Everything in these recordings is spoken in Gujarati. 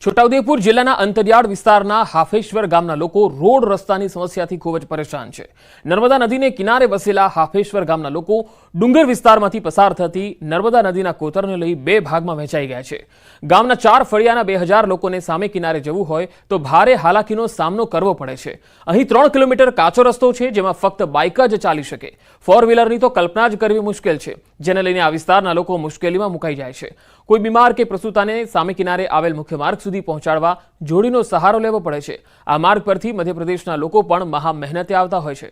છોટાઉદેપુર જિલ્લાના અંતરિયાળ વિસ્તારના હાફેશ્વર ગામના લોકો રોડ રસ્તાની સમસ્યાથી ખૂબ જ પરેશાન છે। નર્મદા નદીને કિનારે વસેલા હાફેશ્વર ગામના લોકો ડુંગર વિસ્તારમાંથી પસાર થતી નર્મદા નદીના કોતરને લઈ બે ભાગમાં વહેંચાઈ ગયા છે। ગામના 4 ફળિયાના 2000 લોકોને સામે કિનારે જવું હોય તો ભારે હાલાકીનો સામનો કરવો પડે છે। અહીં 3 કિલોમીટર કાચો રસ્તો છે, જેમાં ફક્ત બાઇક જ ચાલી શકે। 4 વ્હીલરની તો કલ્પના જ કરવી મુશ્કેલ છે, જેને લઈને આ વિસ્તારના લોકો મુશ્કેલીમાં મુકાઈ જાય છે। કોઈ બીમાર કે પ્રસૂતાને સામે કિનારે આવેલ મુખ્ય માર્ગ સુધી પહોંચાડવા જોડીનો સહારો લેવો પડે છે। આ માર્ગ પરથી મધ્યપ્રદેશના લોકો પણ મહા મહેનતે આવતા હોય છે।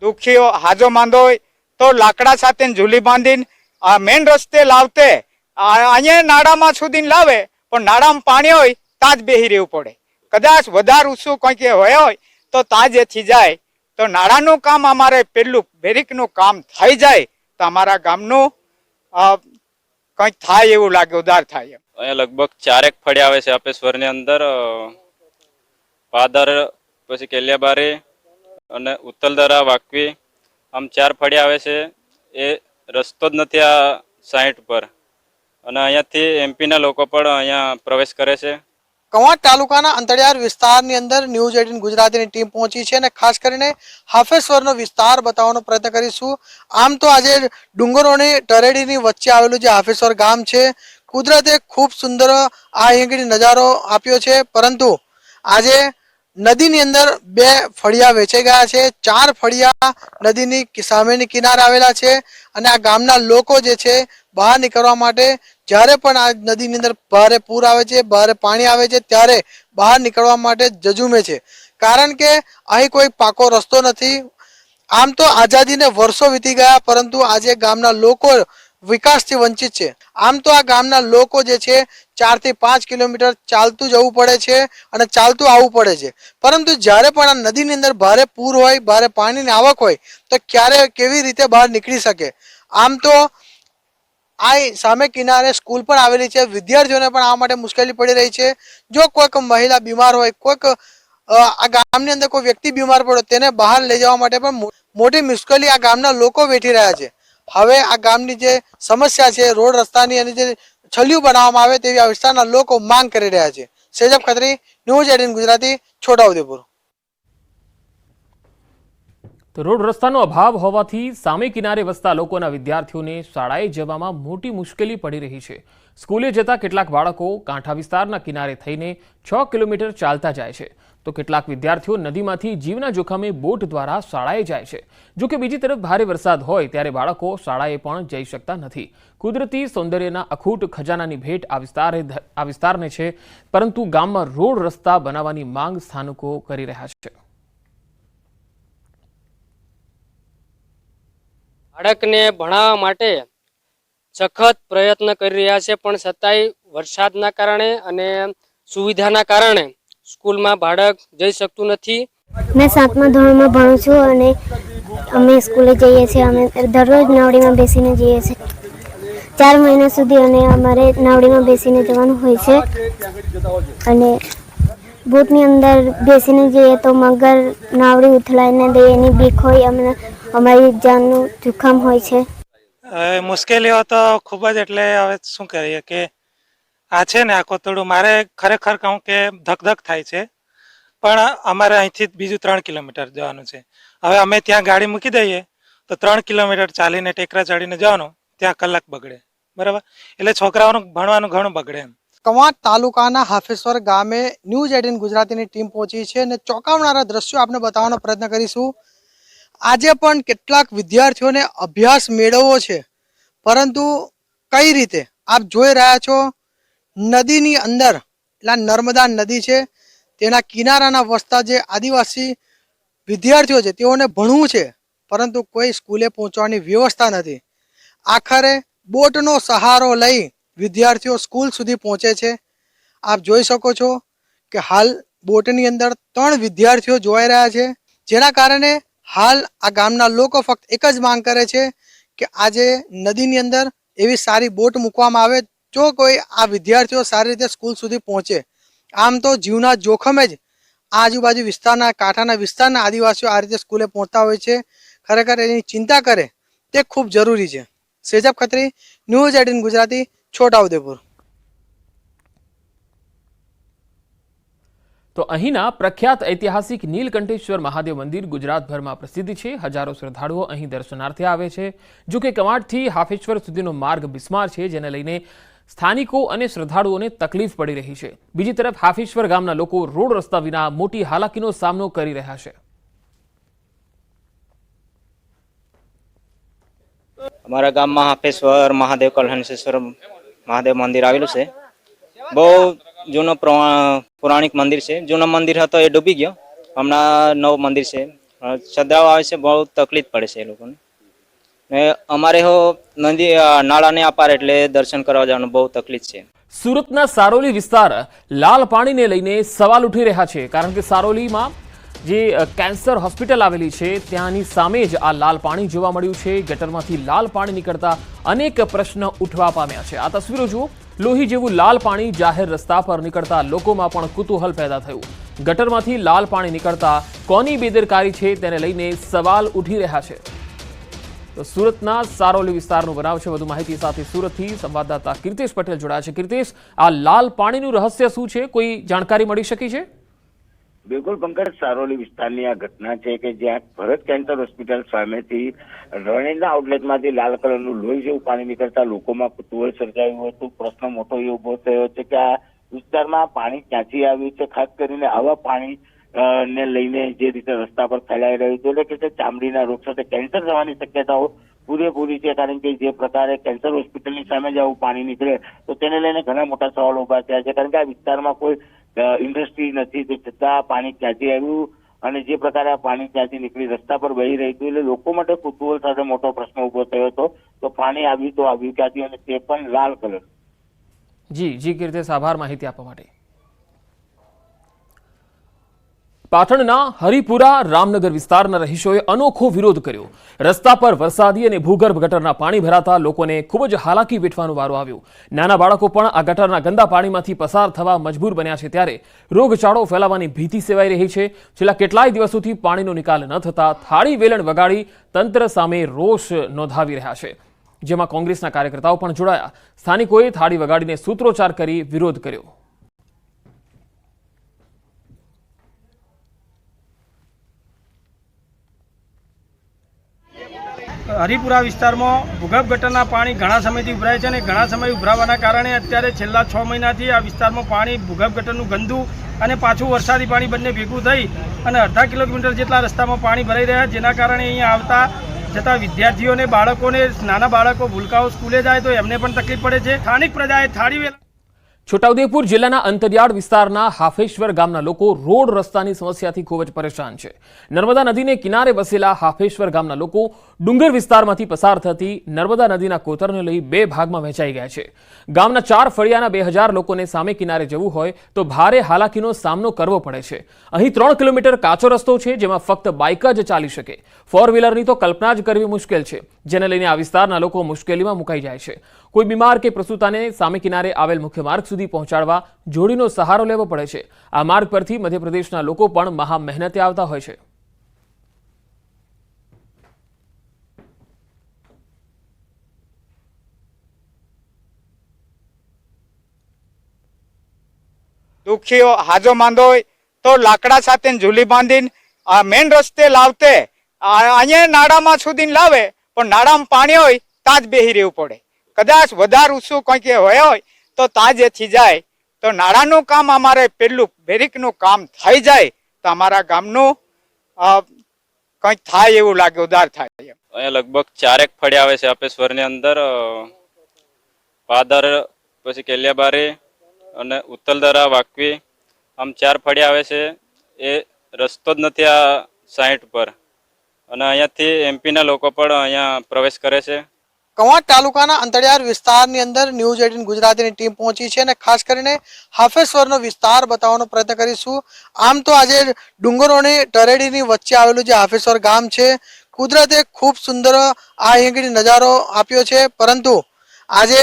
દુખીઓ હાજો માંદો હોય તો લાકડા સાથે ઝૂલી બાંધીને આ મેન રસ્તે લાવતે અહીંયા નાળામાં સુધી લાવે, પણ નાળામાં પાણી હોય ત્યાં જ બેહી રહેવું પડે। કદાચ વધારે ઊંચું કંઈક હોય તો તાજેથી જાય તો નાળાનું કામ અમારે પેલું બેરીકનું કામ થઈ જાય તો અમારા ગામનું કંઈક થાય એવું લાગે, ઉધાર થાય। અહીંયા લગભગ 4 ફળિયા આવે છે હાફેશ્વરની અંદર। પાદર, પછી કેલિયાબારી અને ઉત્તલદરા, વાકવી, આમ 4 ફળિયા આવે છે। એ રસ્તો જ નથી આ સાઈડ પર, અને અહીંયાથી એમપીના લોકો પણ અહીંયા પ્રવેશ કરે છે। કવાંટ તાલુકાના અંતરિયાળ વિસ્તારની અંદર ન્યૂઝ 18 ગુજરાતીની ટીમ પહોંચી છે અને ખાસ કરીને હાફેશ્વરનો વિસ્તાર બતાવવાનો પ્રયત્ન કરીશું। આમ તો આજે ડુંગરોની ટરેડીની વચ્ચે આવેલું જે હાફેશ્વર ગામ છે, કુદરતે ખૂબ સુંદર આ અહીંયાથી નજારો આપ્યો છે, પરંતુ આજે નદીની અંદર 2 ફળિયા વેચાઈ ગયા છે। 4 ફળિયા નદીની સામેની કિનારે આવેલા છે અને આ ગામના લોકો જે છે બહાર નીકળવા માટે જ્યારે પણ આ નદીની અંદર ભારે પૂર આવે છે, ભારે પાણી આવે છે, ત્યારે બહાર નીકળવા માટે જજુમે છે, કારણ કે અહીં કોઈ પાકો રસ્તો નથી। આમ તો આઝાદીને વર્ષો વીતી ગયા, પરંતુ આજે ગામના લોકો વિકાસથી વંચિત છે। આમ તો આ ગામના લોકો જે છે 4 થી 5 કિલોમીટર ચાલતું જવું પડે છે અને ચાલતું આવવું પડે છે, પરંતુ જ્યારે પણ આ નદીની અંદર ભારે પૂર હોય, ભારે પાણીની આવક હોય તો ક્યારે કેવી રીતે બહાર નીકળી શકે। આમ તો આ સામે કિનારે સ્કૂલ પણ આવેલી છે, વિદ્યાર્થીઓને પણ આ માટે મુશ્કેલી પડી રહી છે। જો કોઈક મહિલા બીમાર હોય, કોઈક આ ગામની અંદર કોઈ વ્યક્તિ બીમાર પડે તેને બહાર લઈ જવા માટે પણ મોટી મુશ્કેલી આ ગામના લોકો વેઠી રહ્યા છે। હવે આ ગામની જે સમસ્યા છે, રોડ રસ્તાની અને જે છલિયું બનાવવામાં આવે તેવી આ વિસ્તારના લોકો માંગ કરી રહ્યા છે। સેજબ ખત્રી, ન્યૂઝ 18 ગુજરાતી, છોટાઉદેપુર। તો રોડ રસ્તાનો અભાવ હોવાથી સામે કિનારે વસતા લોકોના વિદ્યાર્થીઓને શાળાએ જવામાં મોટી મુશ્કેલી પડી રહી છે। સ્કૂલે જતા કેટલાક બાળકો કાંઠા વિસ્તારના કિનારે થઈને 6 કિલોમીટર ચાલતા જાય છે, તો કેટલાક વિદ્યાર્થીઓ નદીમાંથી જીવના જોખમે બોટ દ્વારા શાળાએ જાય છે। જો કે બીજી તરફ ભારે વરસાદ હોય ત્યારે બાળકો શાળાએ પણ જઈ શકતા નથી। કુદરતી સૌંદર્યના અખૂટ ખજાનાની ભેટ આ વિસ્તારને છે, પરંતુ ગામમાં રોડ રસ્તા બનાવવાની માંગ સ્થાનિકો કરી રહ્યા છે। બાળકને ભણાવવા માટે સખત પ્રયત્ન કરી રહ્યા છે, પણ છતાંય વરસાદના કારણે અને સુવિધાના કારણે સ્કૂલમાં બાળક જઈ શકતું નથી। मैं 7મા ધોરણમાં ભણું છું અને અમે સ્કૂલે જઈએ છીએ। અમે દરરોજ નાવડીમાં બેસીને જઈએ છીએ। 4 મહિના સુધી અને અમારે નાવડીમાં બેસીને જવાનું હોય છે અને બોટની અંદર બેસીને જઈએ તો મગર નાવડી ઉથલાઈને દે એની બીક હોય, અમને અમારી જાનનું જોખમ હોય છે। મુશ્કેલીઓ તો ખૂબ જ, એટલે હવે શું કરીએ કે આ છે ને આ કોતરડું મારે ખરેખર કહું કે ધક થાય છે, પણ અમારે અહીંથી બીજું 3 કિલોમીટર જવાનું છે। હવે અમે ત્યાં ગાડી મૂકી દઈએ તો 3 કિલોમીટર ચાલીને ટેકરા ચડીને જવાનું, ત્યાં કલાક બગડે, બરાબર, એટલે છોકરાઓનું ભણવાનું ઘણું બગડે એમ। કવાંટ તાલુકાના હાફેશ્વર ગામે ન્યૂઝ 18 ગુજરાતીની ટીમ પહોંચી છે અને ચોંકાવનારા દ્રશ્યો આપણે બતાવવાનો પ્રયત્ન કરીશું। આજે પણ કેટલાક વિદ્યાર્થીઓને અભ્યાસ મેળવવો છે, પરંતુ કઈ રીતે? આપ જોઈ રહ્યા છો નદીની અંદર, એટલે નર્મદા નદી છે, તેના કિનારાના વસતા જે આદિવાસી વિદ્યાર્થીઓ છે તેઓને ભણવું છે, પરંતુ કોઈ સ્કૂલે પહોંચવાની વ્યવસ્થા નથી। આખરે બોટનો સહારો લઈ વિદ્યાર્થીઓ સ્કૂલ સુધી પહોંચે છે। આપ જોઈ શકો છો કે હાલ બોટની અંદર 3 વિદ્યાર્થીઓ જોવાઈ રહ્યા છે, જેના કારણે હાલ આ ગામના લોકો ફક્ત એક જ માંગ કરે છે કે આજે નદીની અંદર એવી સારી બોટ મૂકવામાં આવે, જો કોઈ આ વિદ્યાર્થીઓ સારી રીતે સ્કૂલ સુધી પહોંચે। આમ તો જીવના જોખમે જ આજુબાજુ વિસ્તારના કાંઠાના વિસ્તારના આદિવાસીઓ આ રીતે સ્કૂલે પહોંચતા હોય છે. ખરેખર એની ચિંતા કરે તે ખૂબ જરૂરી છે. સેજબ ખત્રી, ન્યૂઝ 18 ગુજરાતી, છોટાઉદેપુર. તો અહીંના પ્રખ્યાત ઐતિહાસિક નીલકંઠેશ્વર મહાદેવ મંદિર ગુજરાતભરમાં પ્રસિદ્ધ છે. હજારો શ્રદ્ધાળુઓ અહીં દર્શનાર્થે આવે છે. જો કે કવાંટથી હાફેશ્વર સુધીનો માર્ગ બિસ્માર છે, જેને લઈને સ્થાનિકો અને શ્રદ્ધાળુઓને તકલીફ પડી રહી છે. બીજી તરફ હાફેશ્વર ગામના લોકો રોડ રસ્તા વિના મોટી હાલાકીનો સામનો કરી રહ્યા છે. અમારા ગામમાં હાફેશ્વર મહાદેવ કલ્યાણેશ્વર મહાદેવ મંદિર આવેલું છે. બહુ જૂનો પૌરાણિક મંદિર છે. જૂનો મંદિર હતો એ ડૂબી ગયો. હમણાં નવું મંદિર છે. શ્રદ્ધાળુ આવે છે, બહુ તકલીફ પડે છે એ લોકોને. ને અમારે નદી નાળા ને અપાર એટલે દર્શન કરવા જવાનું બહુ તકલીફ છે. સુરતના સારોલી વિસ્તાર લાલ પાણીને લઈને સવાલ ઉઠી રહ્યા છે, કારણ કે સારોલીમાં જે કેન્સર હોસ્પિટલ આવેલી છે ત્યાંની સામે જ આ લાલ પાણી જોવા મળ્યું છે. ગટરમાંથી લાલ પાણી નીકળતા અનેક પ્રશ્ન ઉઠવા પામ્યા છે. આ તસવીરો જુઓ. લોહી જેવું લાલ પાણી જાહેર રસ્તા પર નીકળતા લોકોમાં પણ કુતૂહલ પેદા થયું. ગટરમાંથી લાલ પાણી નીકળતા કોની બેદરકારી છે તેને લઈને સવાલ ઉઠી રહ્યા છે. તો સુરતના સારોલી વિસ્તારનો બનાવ છે. વધુ માહિતી સાથે સુરતથી સંવાદદાતા કીર્તેશ પટેલ જોડાયા છે. કીર્તેશ, આ લાલ પાણીનું રહસ્ય શું છે? કોઈ જાણકારી મળી શકી છે? બિલકુલ પંકજ, સારોલી વિસ્તારની આ ઘટના છે કે જ્યાં ભરત કેન્સર હોસ્પિટલ સામેથી રણેના આઉટલેટમાંથી લાલ કલરનું લોહી જેવું પાણી નીકળતા લોકોમાં કુતૂહલ સર્જાયું હતું. પ્રશ્ન મોટો એ ઉભો થયો છે કે આ વિસ્તારમાં પાણી ક્યાંથી આવ્યું છે. ખાસ કરીને આવા પાણી ને લઈને જે રીતે રસ્તા પર ફેલાઈ રહ્યું છે, એટલે કે ચામડીના રોગ સાથે કેન્સર થવાની શક્યતાઓ પૂરેપૂરી છે. કારણ કે જે પ્રકારે કેન્સર હોસ્પિટલની સામે જ આવું પાણી નીકળે તો તેને લઈને ઘણા મોટા સવાલો ઉભા થયા છે. કારણ કે આ વિસ્તારમાં કોઈ ઇન્ડસ્ટ્રી નથી, તે છતાં પાણી ક્યાંથી આવ્યું અને જે પ્રકારે આ પાણી ક્યાંથી નીકળી રસ્તા પર વહી રહ્યું હતું, એટલે લોકો માટે કુતૂહલ સાથે મોટો પ્રશ્ન ઉભો થયો હતો. તો પાણી આવ્યું તો આવ્યું ક્યાંથી, અને તે પણ લાલ કલર. જી કીર્તેશ, આભાર માહિતી આપવા માટે. પાટણના હરિપુરા રામનગર વિસ્તારના રહીશોએ અનોખો વિરોધ કર્યો. રસ્તા પર વરસાદી અને ભૂગર્ભ ગટરના પાણી ભરાતા લોકોને ખૂબ જ હાલાકી વેઠવાનો વારો આવ્યો. નાના બાળકો પણ આ ગટરના ગંદા પાણીમાંથી પસાર થવા મજબૂર બન્યા છે. ત્યારે રોગચાળો ફેલાવાની ભીતિ સેવાઈ રહી છે. છેલ્લા કેટલાય દિવસોથી પાણીનો નિકાલ ન થતા થાળી વેલણ વગાડી તંત્ર સામે રોષ નોંધાવી રહ્યા છે, જેમાં કોંગ્રેસના કાર્યકર્તાઓ પણ જોડાયા. સ્થાનિકોએ થાળી વગાડીને સૂત્રોચ્ચાર કરી વિરોધ કર્યો. હરિપુરા વિસ્તારમાં ભૂગર્ભ ગટરના પાણી ઘણા સમયથી ઉભરાય છે અને ઘણા સમય ઉભરાવાના કારણે અત્યારે છેલ્લા 6 મહિનાથી આ વિસ્તારમાં પાણી ભૂગર્ભ ગટરનું ગંદુ અને પાછું વરસાદી પાણી બંને ભેગું થઈ અને અડધા કિલોમીટર જેટલા રસ્તામાં પાણી ભરાઈ રહ્યા, જેના કારણે અહીંયા આવતા જતા વિદ્યાર્થીઓને, બાળકોને, નાના બાળકો ભૂલકાઓ સ્કૂલે જાય તો એમને પણ તકલીફ પડે છે. સ્થાનિક પ્રજાએ થાળી વેલા છોટાઉદેપુર જિલ્લાના અંતરિયાળ વિસ્તારના હાફેશ્વર ગામના લોકો રોડ રસ્તાની સમસ્યાથી ખૂબ જ પરેશાન છે. નર્મદા નદીને કિનારે વસેલા હાફેશ્વર ગામના લોકો ડુંગર વિસ્તારમાંથી પસાર થતી નર્મદા નદીના કોતરને લઈ 2 ભાગમાં વહેંચાઈ ગયા છે. ગામના 4 ફળિયાના 2000 લોકોને સામે કિનારે જવું હોય તો ભારે હાલાકીનો સામનો કરવો પડે છે. અહીં 3 કિલોમીટર કાચો રસ્તો છે, જેમાં ફક્ત બાઇક જ ચાલી શકે. 4 વ્હીલરની તો કલ્પના જ કરવી મુશ્કેલ છે, જેને લઈને આ વિસ્તારના લોકો મુશ્કેલીમાં મુકાઈ જાય છે. કોઈ બીમાર કે પ્રસૂતાને સામે કિનારે આવેલ મુખ્ય માર્ગ સુધી પહોંચાડવા જોડીનો સહારો લેવો પડે છે. આ માર્ગ પરથી મધ્યપ્રદેશના લોકો પણ મહા મહેનતે આવતા હોય છે. દુખીઓ હાજો માંદો હોય તો લાકડા સાથે ઝૂલી બાંધીને મેન રસ્તે લાવતે અહીંયા નાળામાં સુધી લાવે, પણ નાળામાં પાણી હોય ત્યાં જ બેહી રહેવું પડે. કદાચ વધારે ઊંચું કંઈક હોય તો તાજેથી જાય તો નાળાનું કામ અમારે પેલું બેરીકનું કામ થઈ જાય તો અમારા ગામનું કંઈક થાય એવું લાગે, ઉધાર થાય. અહીંયા લગભગ 4 ફળિયા આવે છે હાફેશ્વરની અંદર. પાદર, પછી કેલિયાબારી અને ઉત્તલદરા, વાકવી, આમ 4 ફળિયા આવે છે. એ રસ્તો જ નથી આ સાઈડ પર, અને અહીંયાથી એમપીના લોકો પણ અહીંયા પ્રવેશ કરે છે. કવાંટ તાલુકાના અંતરિયાળ વિસ્તારની અંદર ન્યૂઝ 18 ગુજરાતીની ટીમ પહોંચી છે અને ખાસ કરીને હાફેશ્વરનો વિસ્તાર બતાવવાનો પ્રયત્ન કરીશું. આમ તો આજે ડુંગરોની ટરેડીની વચ્ચે આવેલું જે હાફેશ્વર ગામ છે, કુદરતે ખૂબ સુંદર આ અહીંયાથી નજારો આપ્યો છે, પરંતુ આજે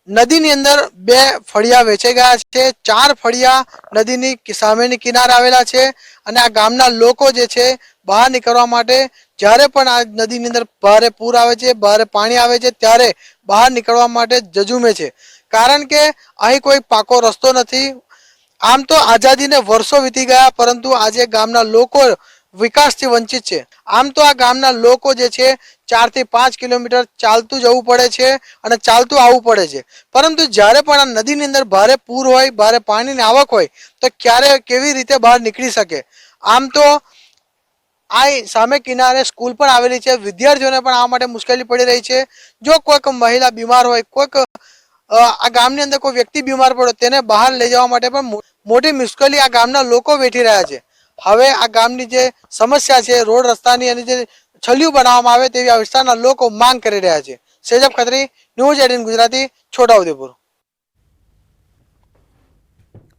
નદીની અંદર 2 ફળિયા વેચાઈ ગયા છે, 4 ફળિયા નદીની સામેની કિનારે આવેલા છે અને આ ગામના લોકો જે છે બહાર નીકળવા માટે જ્યારે પણ આ નદીની અંદર ભારે પૂર આવે છે, ભારે પાણી આવે છે ત્યારે બહાર નીકળવા માટે જજુમે છે, કારણ કે અહીં કોઈ પાકો રસ્તો નથી. આમ તો આઝાદીને વર્ષો વીતી ગયા, પરંતુ આજે ગામના લોકો વિકાસથી વંચિત છે. આમ તો આ ગામના લોકો જે છે 4 થી 5 કિલોમીટર ચાલતું જવું પડે છે અને ચાલતું આવવું પડે છે, પરંતુ જ્યારે પણ આ નદીની અંદર ભારે પૂર હોય, ભારે પાણીની આવક હોય તો કેવી રીતે બહાર નીકળી શકે. આમ તો આ સામે કિનારે સ્કૂલ પણ આવેલી છે, વિદ્યાર્થીઓને પણ આ માટે મુશ્કેલી પડી રહી છે. જો કોઈક મહિલા બીમાર હોય, કોઈક આ ગામની અંદર કોઈ વ્યક્તિ બીમાર પડે તેને બહાર લઈ જવા માટે પણ મોટી મુશ્કેલી આ ગામના લોકો વેઠી રહ્યા છે. હવે આ ગામની જે સમસ્યા છે રોડ રસ્તાની અને જે છલિયું બનાવવામાં આવે તેવી આ વિસ્તારના લોકો માંગ કરી રહ્યા છે. સેજબ ખત્રી, ન્યૂઝ 18 ગુજરાતી, છોટાઉદેપુર.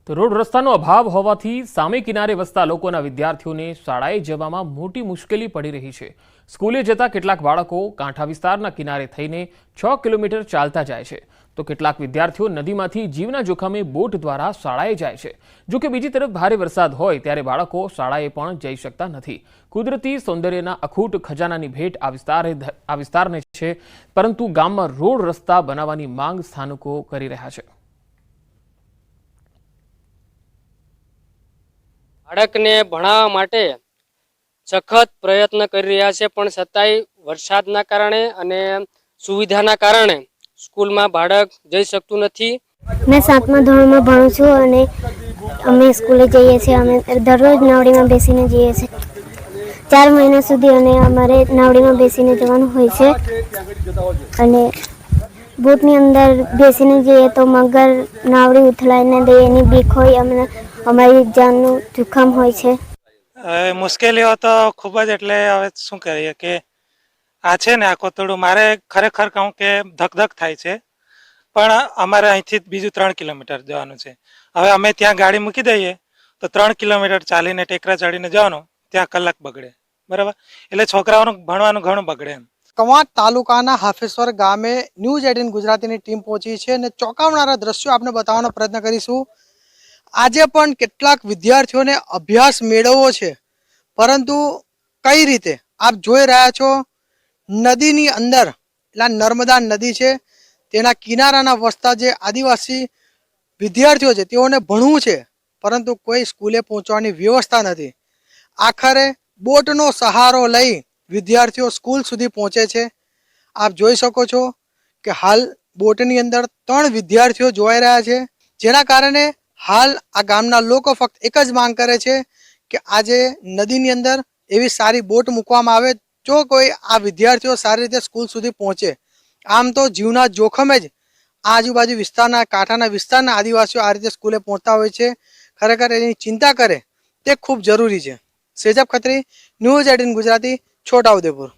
તો રોડ રસ્તાનો અભાવ હોવાથી સામે કિનારે વસતા લોકોના વિદ્યાર્થીઓને શાળાએ જવામાં મોટી મુશ્કેલી પડી રહી છે. સ્કૂલે જતા કેટલાક બાળકો કાંઠા વિસ્તારના કિનારે થઈને 6 કિલોમીટર ચાલતા જાય છે, તો કેટલાક વિદ્યાર્થીઓ નદીમાંથી જીવના જોખમે બોટ દ્વારા શાળાએ જાય છે. જો કે બીજી તરફ ભારે વરસાદ હોય ત્યારે બાળકો શાળાએ પણ જઈ શકતા નથી. કુદરતી સૌંદર્યના અખૂટ ખજાનાની ભેટ આ વિસ્તારને છે, પરંતુ ગામમાં રોડ રસ્તા બનાવવાની માંગ સ્થાનિકો કરી રહ્યા છે. બાળકને ભણાવવા માટે સખત પ્રયત્ન કરી રહ્યા છે, પણ છતાંય વરસાદના કારણે અને સુવિધાના કારણે સ્કૂલમાં બાળક જઈ શકતું નથી. મેં 7મા ધોરણમાં ભણું છું અને અમે સ્કૂલે જઈએ છીએ. અમે દરરોજ નાવડીમાં બેસીને જઈએ છીએ. 4 મહિના સુધી અને અમારે નાવડીમાં બેસીને જવાનું હોય છે અને બોટની અંદર બેસીને જઈએ તો મગર નાવડી ઉથલાઈને દે એની બીક હોય, અમારી જાનનું જોખમ હોય છે. મુશ્કેલીઓ તો ખૂબ જ, એટલે હવે શું કરીએ કે આ છે ને આ કોતરડું મારે ખરેખર કહું કે ધક થાય છે, પણ અમારે અહીંથી બીજું 3 કિલોમીટર જવાનું છે. હવે અમે ત્યાં ગાડી મૂકી દઈએ તો 3 કિલોમીટર ચાલીને ટેકરા ચડીને જવાનું, ત્યાં કલાક બગડે, બરાબર. એટલે છોકરાઓનું ભણવાનું ઘણું બગડે એમ. કવાંટ તાલુકાના હાફેશ્વર ગામે ન્યૂઝ 18 ગુજરાતીની ટીમ પહોંચી છે અને ચોંકાવનારા દ્રશ્યો આપણે બતાવવાનો પ્રયત્ન કરીશું. આજે પણ કેટલાક વિદ્યાર્થીઓને અભ્યાસ મેળવવો છે, પરંતુ કઈ રીતે? આપ જોઈ રહ્યા છો નદીની અંદર, એટલે નર્મદા નદી છે તેના કિનારાના વસતા જે આદિવાસી વિદ્યાર્થીઓ છે તેઓને ભણવું છે, પરંતુ કોઈ સ્કૂલે પહોંચવાની વ્યવસ્થા નથી. આખરે બોટનો સહારો લઈ વિદ્યાર્થીઓ સ્કૂલ સુધી પહોંચે છે. આપ જોઈ શકો છો કે હાલ બોટની અંદર 3 વિદ્યાર્થીઓ જોવાઈ રહ્યા છે, જેના કારણે હાલ આ ગામના લોકો ફક્ત એક જ માંગ કરે છે કે આજે નદીની અંદર એવી સારી બોટ મૂકવામાં આવે, જો કોઈ આ વિદ્યાર્થીઓ સારી રીતે સ્કૂલ સુધી પહોંચે. આમ તો જીવના જોખમે જ આજુબાજુ વિસ્તારના કાંઠાના વિસ્તારના આદિવાસીઓ આ રીતે સ્કૂલે પહોંચતા હોય છે. ખરેખર એની ચિંતા કરે તે ખૂબ જરૂરી છે. સેજબ ખત્રી, ન્યૂઝ 18 ગુજરાતી, છોટાઉદેપુર.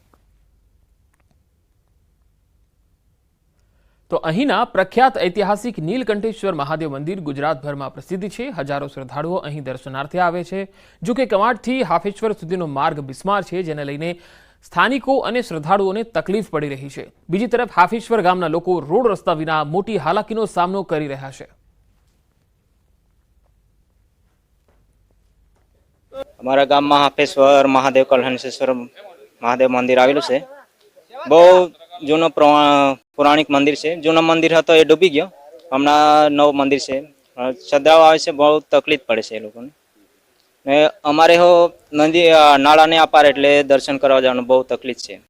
તો અહીંના પ્રખ્યાત ઐતિહાસિક નીલકંઠેશ્વર મહાદેવ મંદિર ગુજરાતભરમાં પ્રસિદ્ધ છે. હજારો શ્રદ્ધાળુઓ અહીં દર્શનાર્થે આવે છે. જો કે કવાંટથી હાફેશ્વર સુધીનો માર્ગ બિસ્માર છે, જેને લઈને સ્થાનિકો અને શ્રદ્ધાળુઓને તકલીફ પડી રહી છે. બીજી તરફ હાફેશ્વર ગામના લોકો રોડ રસ્તા વિના મોટી હાલાકીનો સામનો કરી રહ્યા છે. અમારા ગામમાં હાફેશ્વર મહાદેવ કલ્યાણેશ્વર મહાદેવ મંદિર આવેલું છે. બહુ જૂનો પૌરાણિક મંદિર છે. જૂનો મંદિર હતો એ ડૂબી ગયો, હમણાં નવું મંદિર છે. શ્રદ્ધાળુ આવે છે, બહુ તકલીફ પડે છે એ લોકોને. ને અમારે નદી નાળા ને અપાર એટલે દર્શન કરવા જવાનું બહુ તકલીફ છે.